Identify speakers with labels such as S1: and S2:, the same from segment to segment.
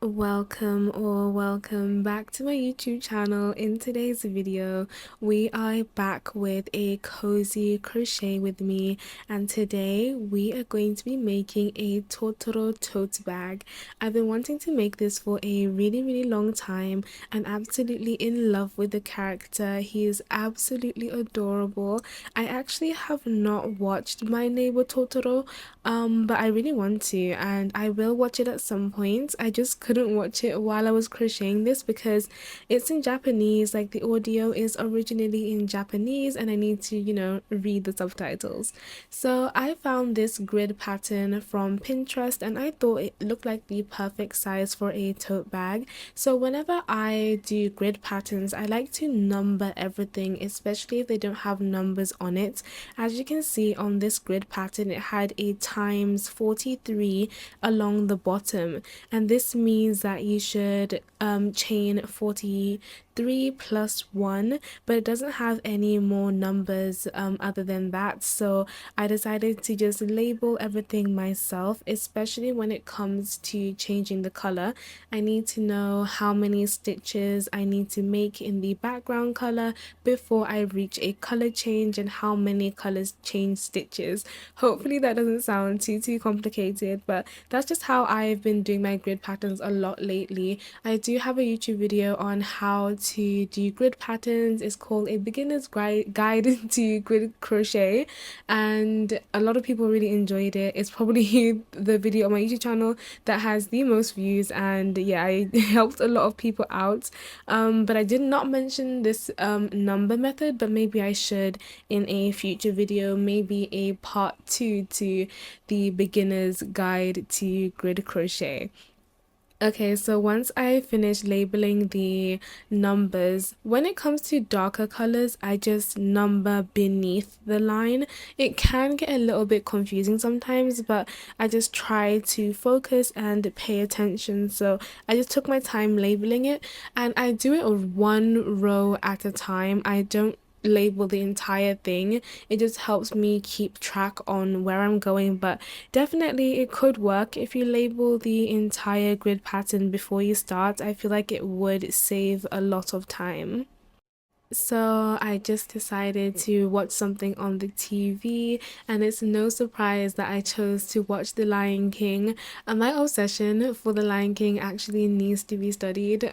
S1: Welcome back to my YouTube channel. In today's video we are back with a cozy crochet with me, and today we are going to be making a Totoro tote bag. I've been wanting to make this for a really long time. I'm absolutely in love with the character. He is absolutely adorable. I actually have not watched My Neighbour Totoro, but I really want to, and I will watch it at some point. I just couldn't watch it while I was crocheting this because it's in Japanese. Like, the audio is originally in Japanese and I need to, read the subtitles. So I found this grid pattern from Pinterest and I thought it looked like the perfect size for a tote bag. So whenever I do grid patterns, I like to number everything, especially if they don't have numbers on it. As you can see on this grid pattern, it had a times 43 along the bottom, and this means that you should chain 43 plus 1, but it doesn't have any more numbers other than that. So I decided to just label everything myself, especially when it comes to changing the color. I need to know how many stitches I need to make in the background color before I reach a color change, and how many colors change stitches. Hopefully that doesn't sound too complicated, but that's just how I've been doing my grid patterns a lot lately. I do have a YouTube video on how to do grid patterns. It's called A Beginner's Guide to Grid Crochet, and a lot of people really enjoyed it. It's probably the video on my YouTube channel that has the most views, and yeah, I helped a lot of people out. But I did not mention this number method, but maybe I should in a future video, maybe a part 2 to the beginner's guide to grid crochet. Okay, so once I finish labeling the numbers, when it comes to darker colors, I just number beneath the line. It can get a little bit confusing sometimes, but I just try to focus and pay attention. So I just took my time labeling it, and I do it one row at a time. I don't label the entire thing. It just helps me keep track on where I'm going, but definitely it could work if you label the entire grid pattern before you start. I feel like it would save a lot of time. So I just decided to watch something on the TV, and it's no surprise that I chose to watch The Lion King. My obsession for The Lion King actually needs to be studied.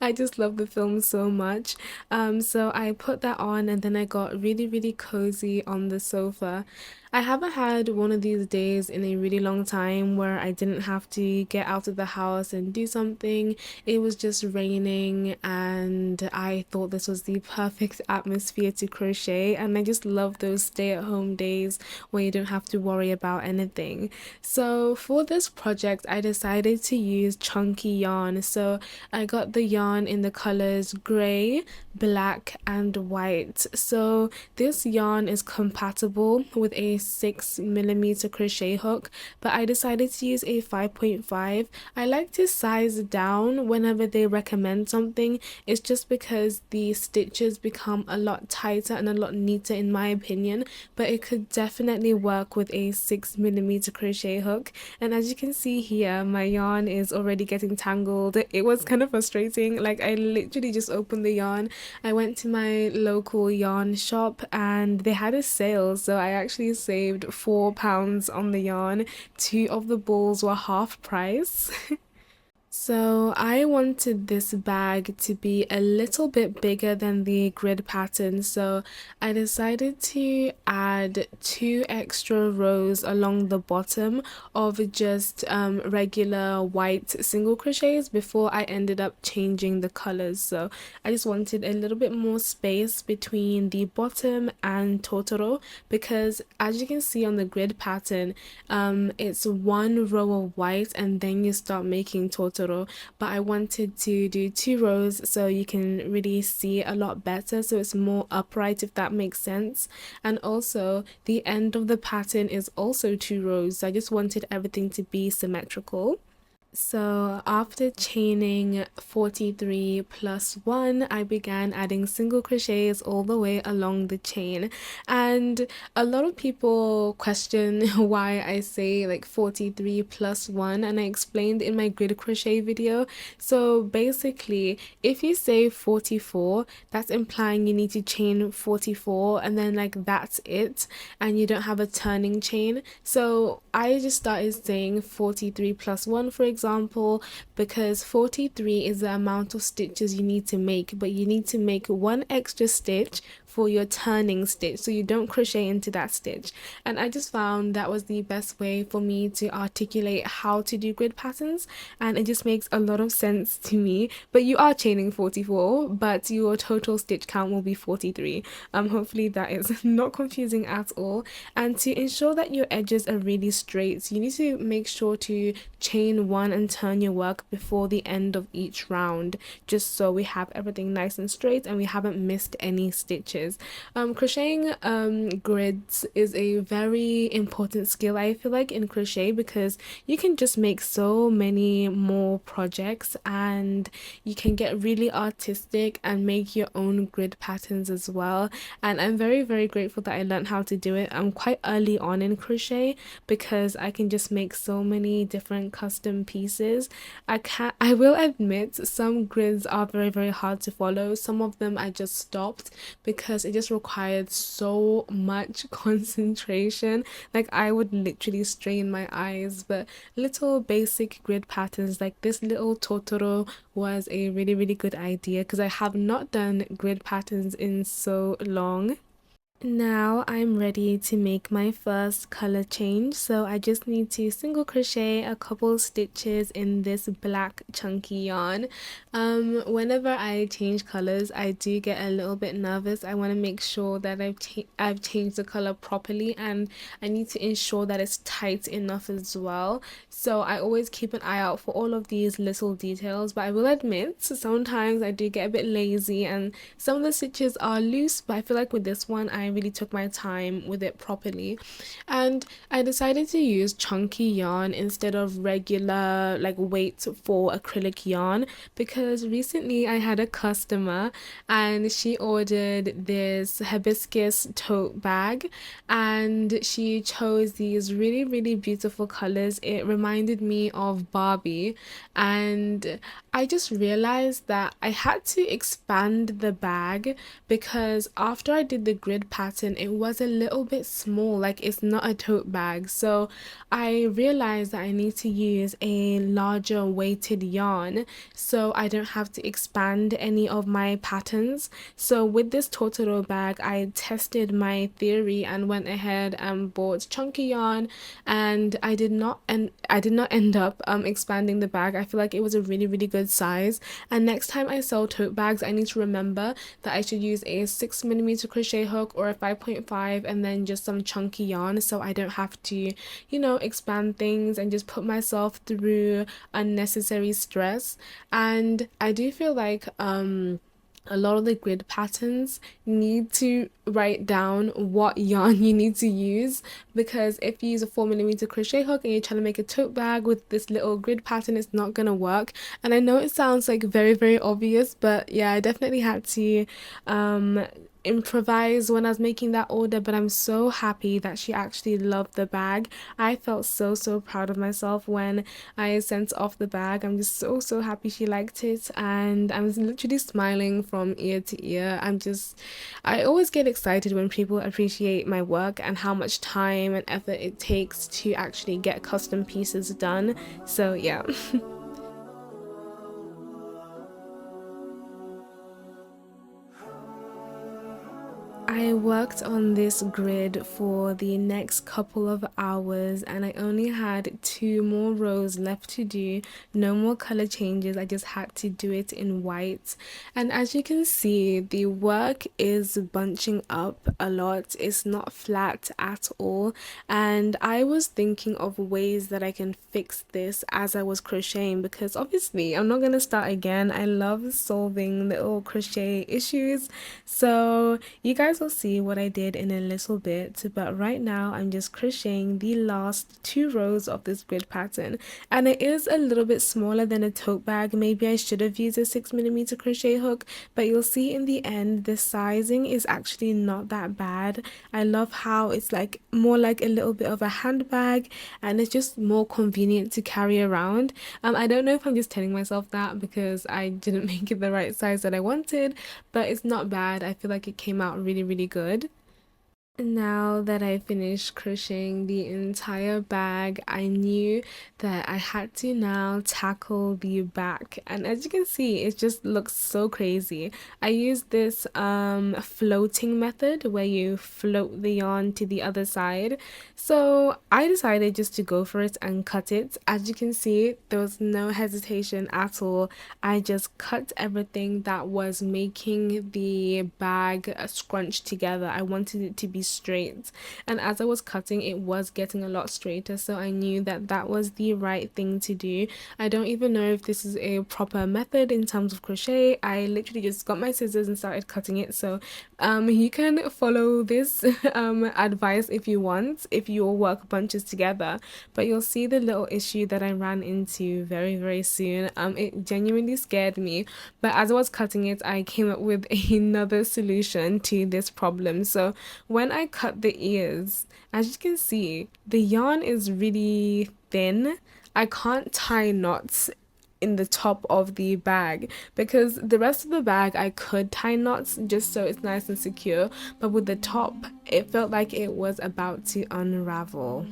S1: I just love the film so much. So I put that on, and then I got really cozy on the sofa. I haven't had one of these days in a really long time where I didn't have to get out of the house and do something. It was just raining, and I thought this was the perfect atmosphere to crochet, and I just love those stay-at-home days where you don't have to worry about anything. So for this project, I decided to use chunky yarn. So I got the yarn in the colors grey, black, and white. So this yarn is compatible with a 6mm crochet hook, but I decided to use a 5.5. I like to size down whenever they recommend something. It's just because the stitches become a lot tighter and a lot neater in my opinion, but it could definitely work with a 6mm crochet hook. And as you can see here, my yarn is already getting tangled. It was kind of frustrating. Like, I literally just opened the yarn. I went to my local yarn shop and they had a sale, so I actually saved £4 on the yarn. Two of the balls were half price. So I wanted this bag to be a little bit bigger than the grid pattern, so I decided to add 2 extra rows along the bottom of just regular white single crochets before I ended up changing the colors. So I just wanted a little bit more space between the bottom and Totoro, because as you can see on the grid pattern, it's 1 row of white and then you start making Totoro, but I wanted to do 2 rows so you can really see it a lot better, so it's more upright, if that makes sense. And also the end of the pattern is also 2 rows, so I just wanted everything to be symmetrical. So after chaining 43 plus 1, I began adding single crochets all the way along the chain. And a lot of people question why I say like 43 plus 1, and I explained in my grid crochet video. So basically, if you say 44, that's implying you need to chain 44 and then like that's it, and you don't have a turning chain. So I just started saying 43 plus 1, for example, because 43 is the amount of stitches you need to make, but you need to make one extra stitch for your turning stitch, so you don't crochet into that stitch. And I just found that was the best way for me to articulate how to do grid patterns, and it just makes a lot of sense to me. But you are chaining 44, but your total stitch count will be 43. Hopefully that is not confusing at all. And to ensure that your edges are really straight, you need to make sure to chain one and turn your work before the end of each round, just so we have everything nice and straight and we haven't missed any stitches. Crocheting grids is a very important skill, I feel like, in crochet, because you can just make so many more projects and you can get really artistic and make your own grid patterns as well. And I'm very, very grateful that I learned how to do it. I'm quite early on in crochet because I can just make so many different custom pieces. I will admit some grids are very, very hard to follow. Some of them I just stopped because it just required so much concentration. Like I would literally strain my eyes. But little basic grid patterns like this little Totoro was a really, really good idea because I have not done grid patterns in so long. Now I'm ready to make my first color change, so I just need to single crochet a couple stitches in this black chunky yarn. Whenever I change colors, I do get a little bit nervous. I want to make sure that I've changed the color properly, and I need to ensure that it's tight enough as well. So I always keep an eye out for all of these little details, but I will admit sometimes I do get a bit lazy and some of the stitches are loose, but I feel like with this one I really took my time with it properly. And I decided to use chunky yarn instead of regular like weight for acrylic yarn, because recently I had a customer and she ordered this hibiscus tote bag and she chose these really, really beautiful colors. It reminded me of Barbie, and I just realized that I had to expand the bag because after I did the grid pattern, it was a little bit small, like it's not a tote bag. So I realized that I need to use a larger weighted yarn so I don't have to expand any of my patterns. So with this Totoro bag, I tested my theory and went ahead and bought chunky yarn, and I did not end up expanding the bag. I feel like it was a really, really good size. And next time I sell tote bags, I need to remember that I should use a 6mm crochet hook or a 5.5 and then just some chunky yarn so I don't have to, expand things and just put myself through unnecessary stress. And I do feel like a lot of the grid patterns need to write down what yarn you need to use, because if you use a 4mm crochet hook and you're trying to make a tote bag with this little grid pattern, it's not gonna work. And I know it sounds like very, very obvious, but yeah, I definitely had to improvise when I was making that order. But I'm so happy that she actually loved the bag. I felt so, so proud of myself when I sent off the bag. I'm just so, so happy she liked it, and I'm literally smiling from ear to ear. I always get excited when people appreciate my work and how much time and effort it takes to actually get custom pieces done. So yeah. I worked on this grid for the next couple of hours and I only had 2 more rows left to do. No more color changes, I just had to do it in white. And as you can see, the work is bunching up a lot. It's not flat at all. And I was thinking of ways that I can fix this as I was crocheting, because obviously I'm not gonna start again. I love solving little crochet issues. So you guys will see what I did in a little bit, but right now I'm just crocheting the last 2 rows of this grid pattern, and it is a little bit smaller than a tote bag. Maybe I should have used a 6mm crochet hook, but you'll see in the end the sizing is actually not that bad. I love how it's like more like a little bit of a handbag, and it's just more convenient to carry around. I don't know if I'm just telling myself that because I didn't make it the right size that I wanted, but it's not bad. I feel like it came out really, really good. Now that I finished crocheting the entire bag, I knew that I had to now tackle the back, and as you can see, it just looks so crazy. I used this floating method where you float the yarn to the other side, so I decided just to go for it and cut it. As you can see, there was no hesitation at all. I just cut everything that was making the bag scrunch together. I wanted it to be straight, and as I was cutting, it was getting a lot straighter, so I knew that that was the right thing to do. I don't even know if this is a proper method in terms of crochet. I literally just got my scissors and started cutting it, so you can follow this advice if you want, if you all work bunches together, but you'll see the little issue that I ran into very, very soon. It genuinely scared me, but as I was cutting it, I came up with another solution to this problem. So when I cut the ears, as you can see, the yarn is really thin. I can't tie knots in the top of the bag, because the rest of the bag I could tie knots just so it's nice and secure, but with the top it felt like it was about to unravel.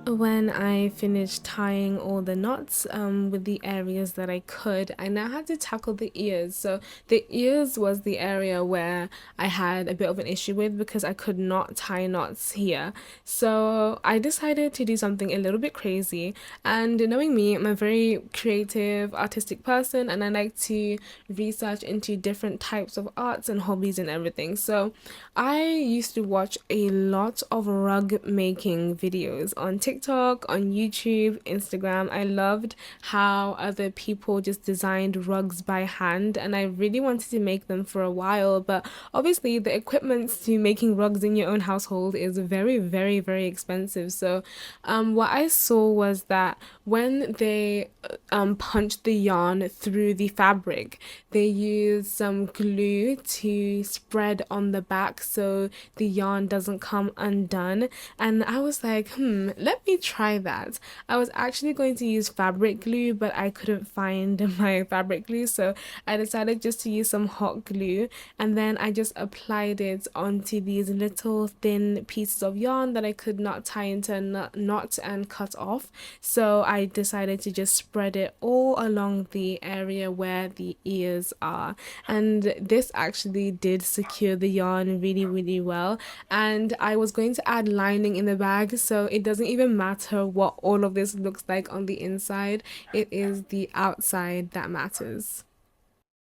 S1: When I finished tying all the knots with the areas that I could, I now had to tackle the ears. So the ears was the area where I had a bit of an issue with because I could not tie knots here. So I decided to do something a little bit crazy, and knowing me, I'm a very creative, artistic person, and I like to research into different types of arts and hobbies and everything. So I used to watch a lot of rug making videos on TikTok, on YouTube, Instagram. I loved how other people just designed rugs by hand, and I really wanted to make them for a while, but obviously the equipment to making rugs in your own household is very, very, very expensive. So what I saw was that when they punched the yarn through the fabric, they used some glue to spread on the back so the yarn doesn't come undone. And I was like, let me try that. I was actually going to use fabric glue, but I couldn't find my fabric glue, so I decided just to use some hot glue, and then I just applied it onto these little thin pieces of yarn that I could not tie into a knot and cut off. So I decided to just spread it all along the area where the ears are, and this actually did secure the yarn really, really well. And I was going to add lining in the bag, so it doesn't even matter what all of this looks like on the inside, it is the outside that matters.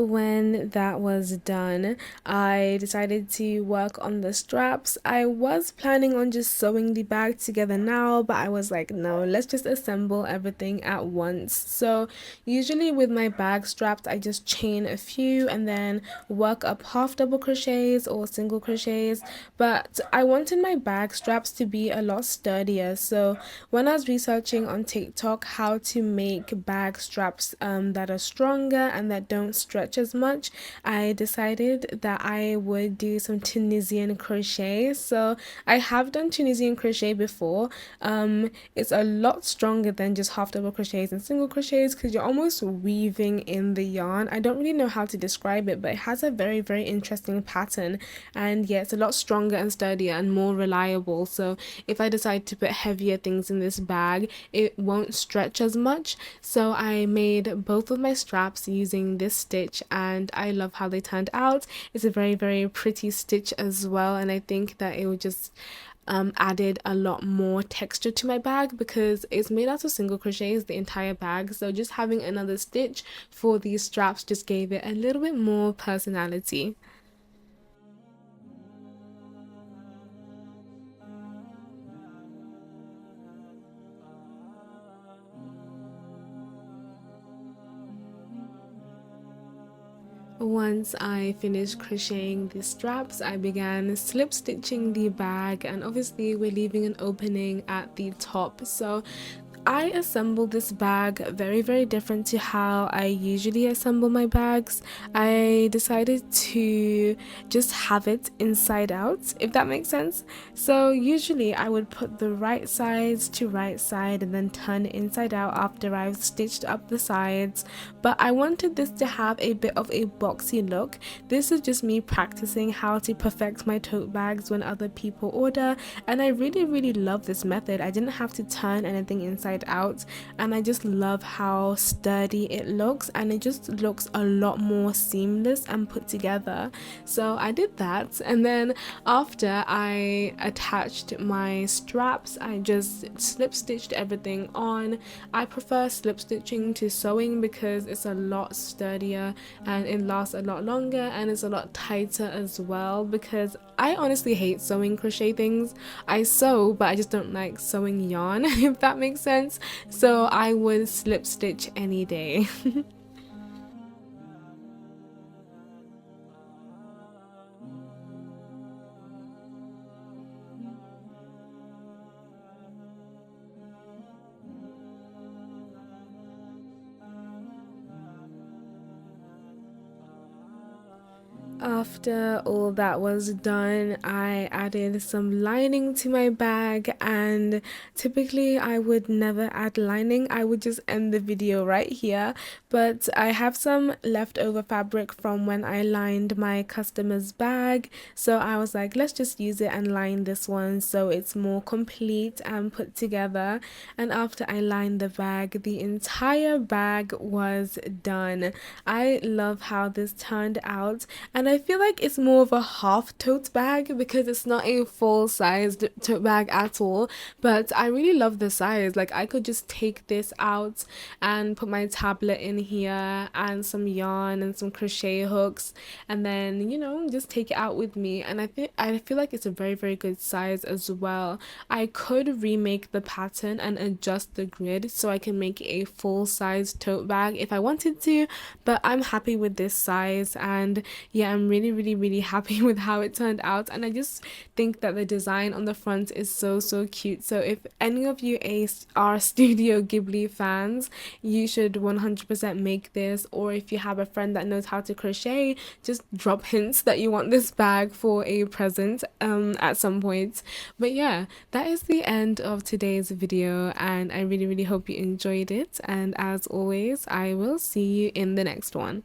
S1: When that was done, I decided to work on the straps. I was planning on just sewing the bag together now, but I was like, no, let's just assemble everything at once. So usually with my bag straps, I just chain a few and then work up half double crochets or single crochets, but I wanted my bag straps to be a lot sturdier. So when I was researching on TikTok how to make bag straps that are stronger and that don't stretch as much, I decided that I would do some Tunisian crochet. So I have done Tunisian crochet before. It's a lot stronger than just half double crochets and single crochets because you're almost weaving in the yarn. I don't really know how to describe it, but it has a very, very interesting pattern, and yeah, it's a lot stronger and sturdier and more reliable. So if I decide to put heavier things in this bag, it won't stretch as much. So I made both of my straps using this stitch, and I love how they turned out. It's a very, very pretty stitch as well, and I think that it will just added a lot more texture to my bag because it's made out of single crochets, the entire bag. So just having another stitch for these straps just gave it a little bit more personality. Once I finished crocheting the straps, I began slip stitching the bag, and obviously we're leaving an opening at the top. So I assembled this bag very different to how I usually assemble my bags. I decided to just have it inside out, if that makes sense. So usually I would put the right sides to right side and then turn it inside out after I've stitched up the sides. But I wanted this to have a bit of a boxy look. This is just me practicing how to perfect my tote bags when other people order, and I really love this method. I didn't have to turn anything inside out, and I just love how sturdy it looks, and it just looks a lot more seamless and put together. So I did that, and then after I attached my straps, I just slip stitched everything on. I prefer slip stitching to sewing because it's a lot sturdier and it lasts a lot longer, and it's a lot tighter as well, because I honestly hate sewing crochet things. I sew, but I just don't like sewing yarn, if that makes sense. So I would slip stitch any day. After all that was done, I added some lining to my bag, and typically I would never add lining. I would just end the video right here, but I have some leftover fabric from when I lined my customer's bag, so I was like, let's just use it and line this one so it's more complete and put together. And after I lined the bag, the entire bag was done. I love how this turned out, and I feel like it's more of a half tote bag because it's not a full sized tote bag at all. But I really love the size. Like, I could just take this out and put my tablet in here and some yarn and some crochet hooks, and then, you know, just take it out with me. And I feel like it's a very good size as well. I could remake the pattern and adjust the grid so I can make a full size tote bag if I wanted to, but I'm happy with this size. And yeah, I'm really happy with how it turned out, and I just think that the design on the front is so cute. So if any of you are Studio Ghibli fans, you should 100% make this, or if you have a friend that knows how to crochet, just drop hints that you want this bag for a present at some point. But yeah, that is the end of today's video, and I really hope you enjoyed it, and as always, I will see you in the next one.